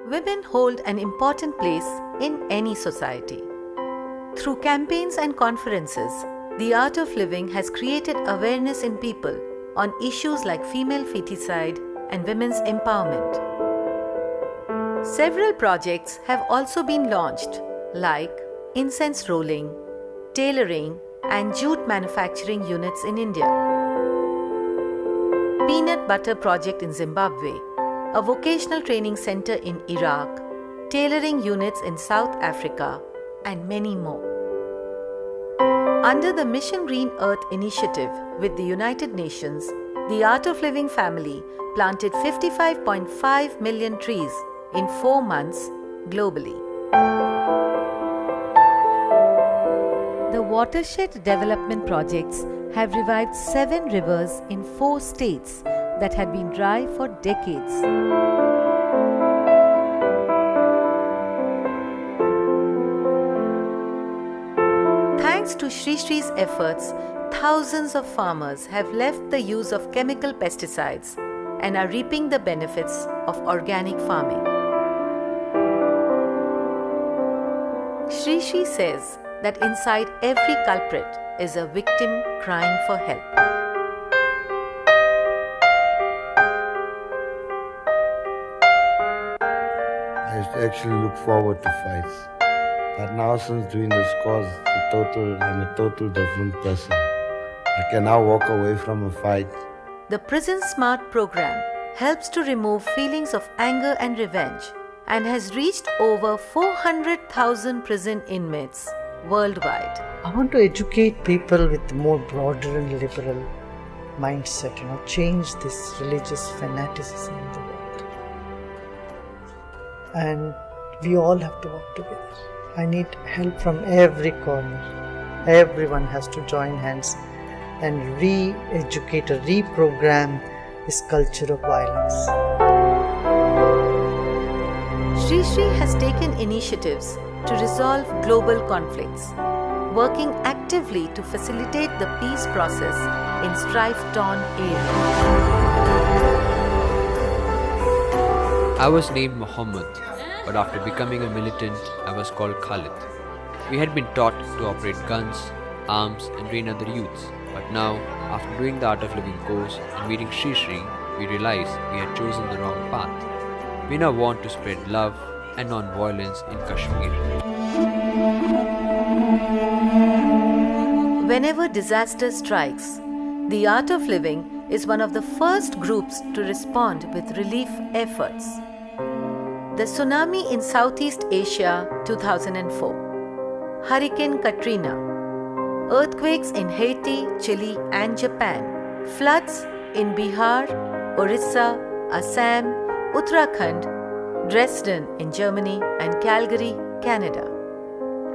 Women hold an important place in any society. Through campaigns and conferences, the Art of Living has created awareness in people on issues like female feticide and women's empowerment. Several projects have also been launched, like incense rolling, tailoring, and jute manufacturing units in India, peanut butter project in Zimbabwe, a vocational training center in Iraq, tailoring units in South Africa, and many more. Under the Mission Green Earth initiative with the United Nations, the Art of Living family planted 55.5 million trees in 4 months globally. The watershed development projects have revived 7 rivers in 4 states that had been dry for decades. Thanks to Sri Sri's efforts, thousands of farmers have left the use of chemical pesticides and are reaping the benefits of organic farming. Sri Sri says that inside every culprit is a victim crying for help. I used to actually look forward to fights. But now since doing this cause, I'm a total different person. I can now walk away from a fight. The Prison Smart program helps to remove feelings of anger and revenge and has reached over 400,000 prison inmates worldwide. I want to educate people with more broader and liberal mindset, change this religious fanaticism in the world. And we all have to work together. I need help from every corner. Everyone has to join hands and re-educate or reprogram this culture of violence. Sri Sri has taken initiatives to resolve global conflicts, working actively to facilitate the peace process in strife-torn areas. I was named Muhammad, but after becoming a militant, I was called Khalid. We had been taught to operate guns, arms, and train other youths. But now, after doing the Art of Living course and meeting Sri Sri, we realized we had chosen the wrong path. We now want to spread love and non-violence in Kashmir. Whenever disaster strikes, the Art of Living is one of the first groups to respond with relief efforts. The tsunami in Southeast Asia 2004, Hurricane Katrina, earthquakes in Haiti, Chile and Japan, floods in Bihar, Orissa, Assam, Uttarakhand, Dresden in Germany and Calgary, Canada.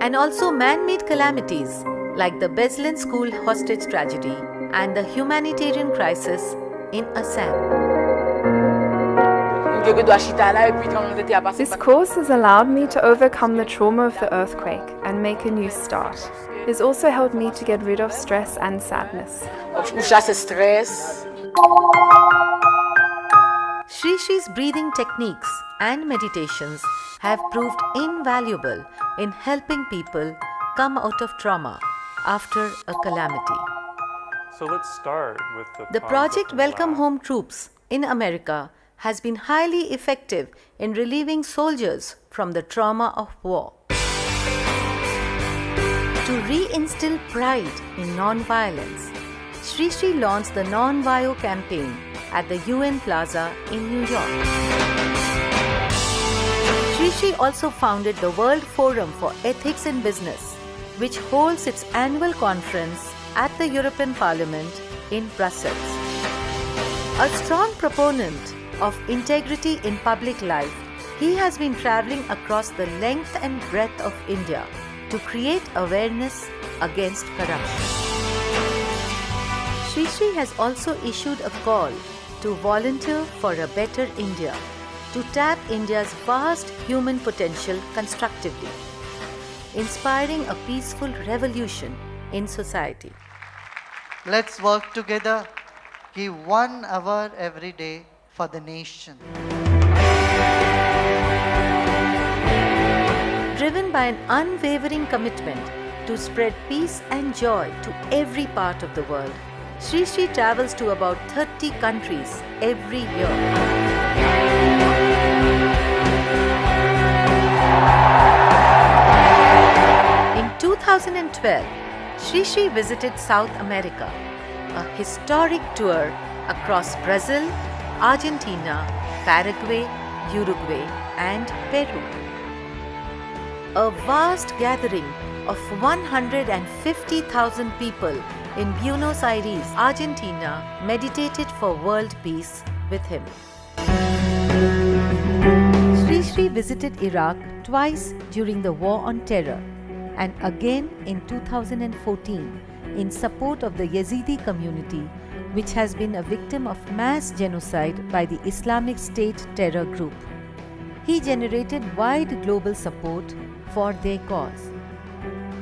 And also man-made calamities like the Beslan school hostage tragedy and the humanitarian crisis in Assam. This course has allowed me to overcome the trauma of the earthquake and make a new start. It has also helped me to get rid of stress and sadness. Sri Sri's breathing techniques and meditations have proved invaluable in helping people come out of trauma after a calamity. So let's start with the project Welcome Home Troops in America has been highly effective in relieving soldiers from the trauma of war. To re-instill pride in non-violence, Sri Sri launched the Non-Bio campaign at the UN Plaza in New York. Sri Sri also founded the World Forum for Ethics in Business, which holds its annual conference at the European Parliament in Brussels. A strong proponent of integrity in public life, he has been traveling across the length and breadth of India to create awareness against corruption. Sri Sri has also issued a call to volunteer for a better India, to tap India's vast human potential constructively, inspiring a peaceful revolution in society. Let's work together. Give 1 hour every day for the nation. an unwavering commitment to spread peace and joy to every part of the world, Sri Sri travels to about 30 countries every year. In 2012, Sri Sri visited South America, a historic tour across Brazil, Argentina, Paraguay, Uruguay, and Peru. A vast gathering of 150,000 people in Buenos Aires, Argentina, meditated for world peace with him. Sri Sri visited Iraq twice during the War on Terror and again in 2014 in support of the Yazidi community, which has been a victim of mass genocide by the Islamic State terror group. He generated wide global support for their cause.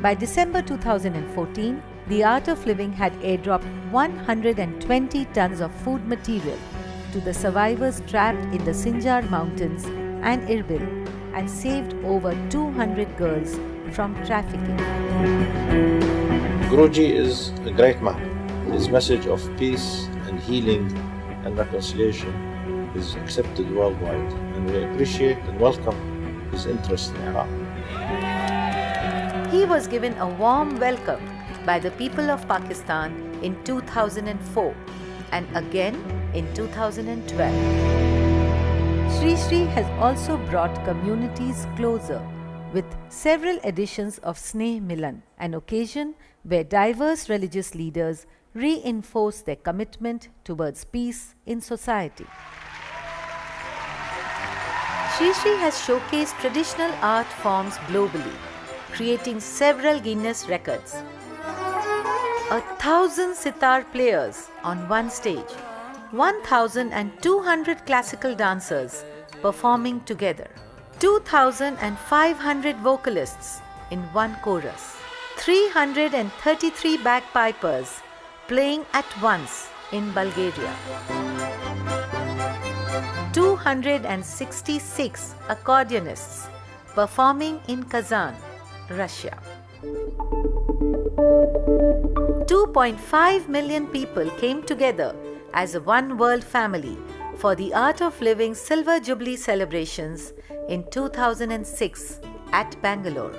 By December 2014, The Art of Living had airdropped 120 tons of food material to the survivors trapped in the Sinjar Mountains and Erbil and saved over 200 girls from trafficking. Guruji is a great man. His message of peace and healing and reconciliation is accepted worldwide, and we appreciate and welcome his interest in Iraq. He was given a warm welcome by the people of Pakistan in 2004 and again in 2012. Sri Sri has also brought communities closer with several editions of Sneh Milan, an occasion where diverse religious leaders reinforce their commitment towards peace in society. Sri Sri has showcased traditional art forms globally, creating several Guinness records. 1,000 sitar players on one stage, 1,200 classical dancers performing together, 2,500 vocalists in one chorus, 333 bagpipers playing at once in Bulgaria, 266 accordionists performing in Kazan, Russia. 2.5 million people came together as a one world family for the Art of Living Silver Jubilee celebrations in 2006 at Bangalore.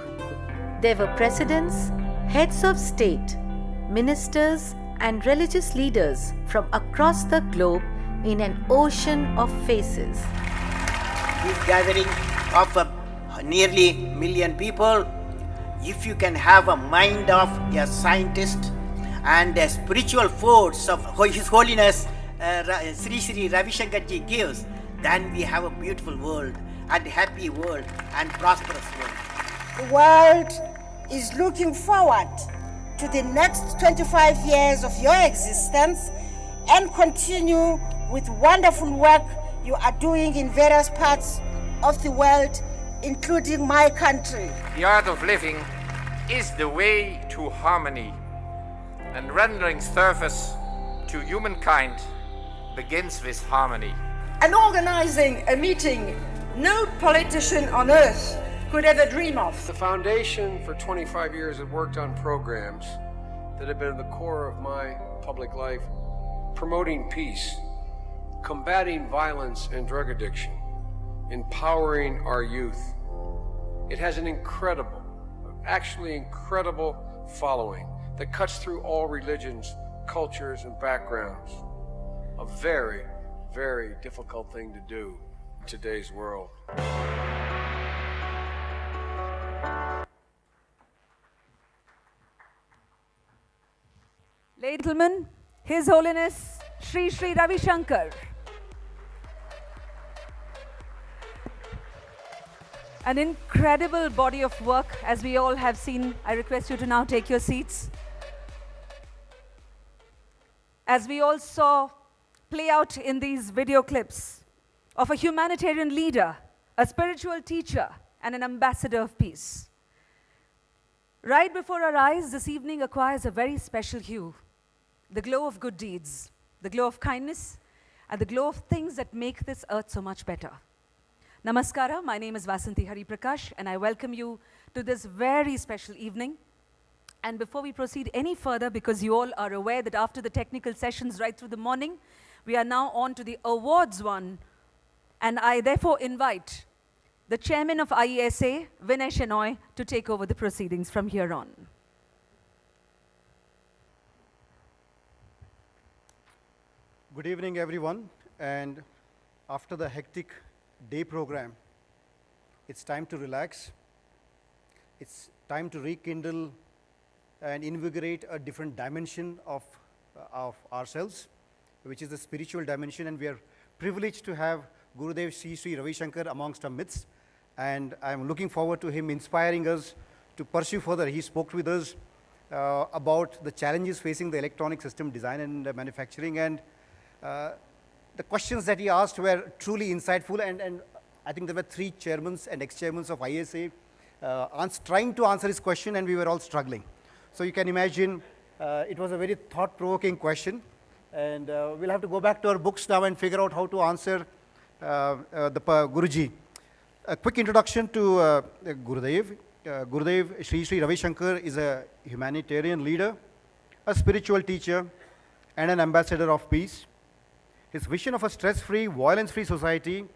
There were presidents, heads of state, ministers, and religious leaders from across the globe in an ocean of faces. This gathering of nearly a million people, if you can have a mind of a scientist and a spiritual force of His Holiness Sri Sri Ravi Shankar ji gives, then we have a beautiful world and happy world and prosperous world. The world is looking forward to the next 25 years of your existence and continue with wonderful work you are doing in various parts of the world, including my country. The art of living is the way to harmony, and rendering service to humankind begins with harmony. And organizing a meeting no politician on earth could ever dream of. The foundation for 25 years has worked on programs that have been at the core of my public life, promoting peace, combating violence and drug addiction, empowering our youth. It has an incredible following that cuts through all religions, cultures, and backgrounds. A very, very difficult thing to do in today's world. Ladies and gentlemen, His Holiness Sri Sri Ravi Shankar. An incredible body of work, as we all have seen. I request you to now take your seats. As we all saw play out in these video clips of a humanitarian leader, a spiritual teacher, and an ambassador of peace. Right before our eyes, this evening acquires a very special hue. The glow of good deeds, the glow of kindness, and the glow of things that make this earth so much better. Namaskara, my name is Vasanthi Hariprakash and I welcome you to this very special evening. And before we proceed any further, because you all are aware that after the technical sessions right through the morning, we are now on to the awards one. And I therefore invite the chairman of IESA, Vinay Shenoy, to take over the proceedings from here on. Good evening, everyone. And after the hectic day program, it's time to relax. It's time to rekindle and invigorate a different dimension of ourselves, which is the spiritual dimension. And we are privileged to have Gurudev Sri Ravi Shankar amongst our midst. And I'm looking forward to him inspiring us to pursue further. He spoke with us about the challenges facing the electronic system design and manufacturing. And the questions that he asked were truly insightful, and I think there were 3 chairmen and ex-chairmen of ISA trying to answer his question, and we were all struggling. So you can imagine it was a very thought-provoking question, and we'll have to go back to our books now and figure out how to answer the Guruji. A quick introduction to Gurudev. Gurudev Sri Ravi Shankar is a humanitarian leader, a spiritual teacher, and an ambassador of peace. His vision of a stress-free, violence-free society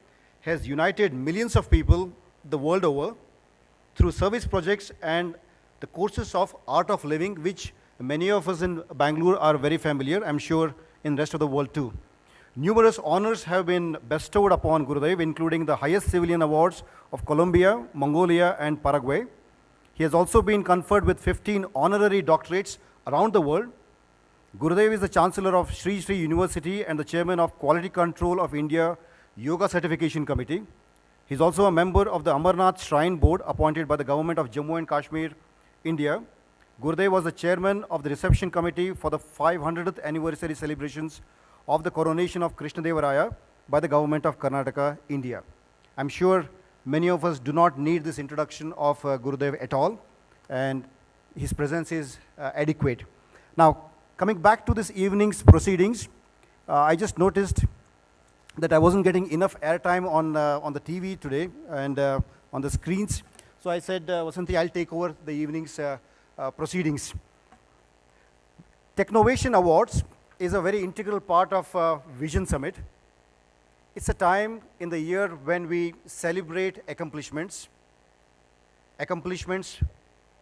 has united millions of people the world over through service projects and the courses of art of living, which many of us in Bangalore are very familiar, I'm sure in the rest of the world too. Numerous honors have been bestowed upon Gurudev, including the highest civilian awards of Colombia, Mongolia, and Paraguay. He has also been conferred with 15 honorary doctorates around the world. Gurudev is the Chancellor of Sri Sri University and the Chairman of Quality Control of India Yoga Certification Committee. He is also a member of the Amarnath Shrine Board appointed by the government of Jammu and Kashmir, India. Gurudev was the Chairman of the Reception Committee for the 500th anniversary celebrations of the coronation of Krishna Deva Raya by the government of Karnataka, India. I'm sure many of us do not need this introduction of Gurudev at all, and his presence is adequate. Now, coming back to this evening's proceedings, I just noticed that I wasn't getting enough airtime on the TV today and on the screens. So I said, Vasanthi, I'll take over the evening's proceedings. Technovation Awards is a very integral part of Vision Summit. It's a time in the year when we celebrate accomplishments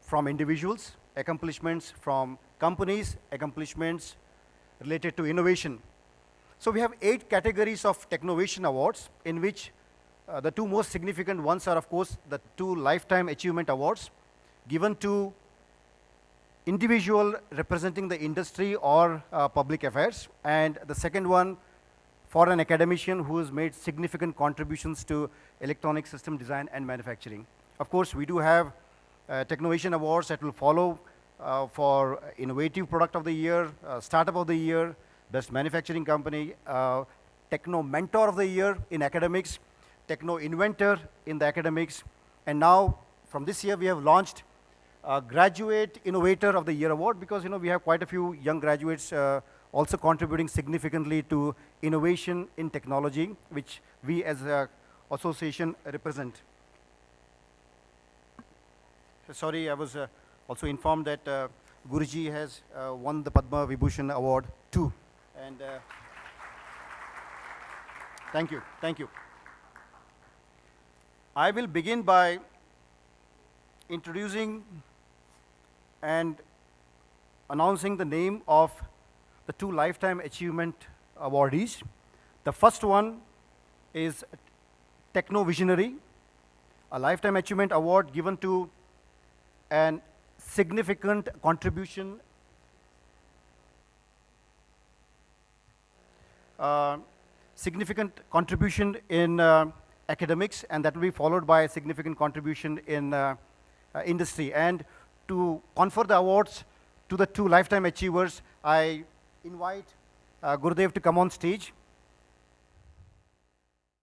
from individuals, accomplishments from companies, accomplishments related to innovation. So we have 8 categories of Technovation Awards, in which the 2 most significant ones are, of course, the 2 Lifetime Achievement Awards given to individual representing the industry or public affairs, and the second one for an academician who has made significant contributions to electronic system design and manufacturing. Of course, we do have Technovation Awards that will follow for Innovative Product of the Year, Startup of the Year, Best Manufacturing Company, Techno Mentor of the Year in academics, Techno Inventor in the academics, and now from this year we have launched Graduate Innovator of the Year Award, because we have quite a few young graduates also contributing significantly to innovation in technology, which we as an association represent. Sorry, I was also informed that Guruji has won the Padma Vibhushan Award too. And thank you, thank you. I will begin by introducing and announcing the name of the 2 Lifetime Achievement awardees. The first one is Techno Visionary, a Lifetime Achievement Award given to an significant contribution in academics, and that will be followed by a significant contribution in industry. And to confer the awards to the 2 Lifetime Achievers, I invite Gurudev to come on stage.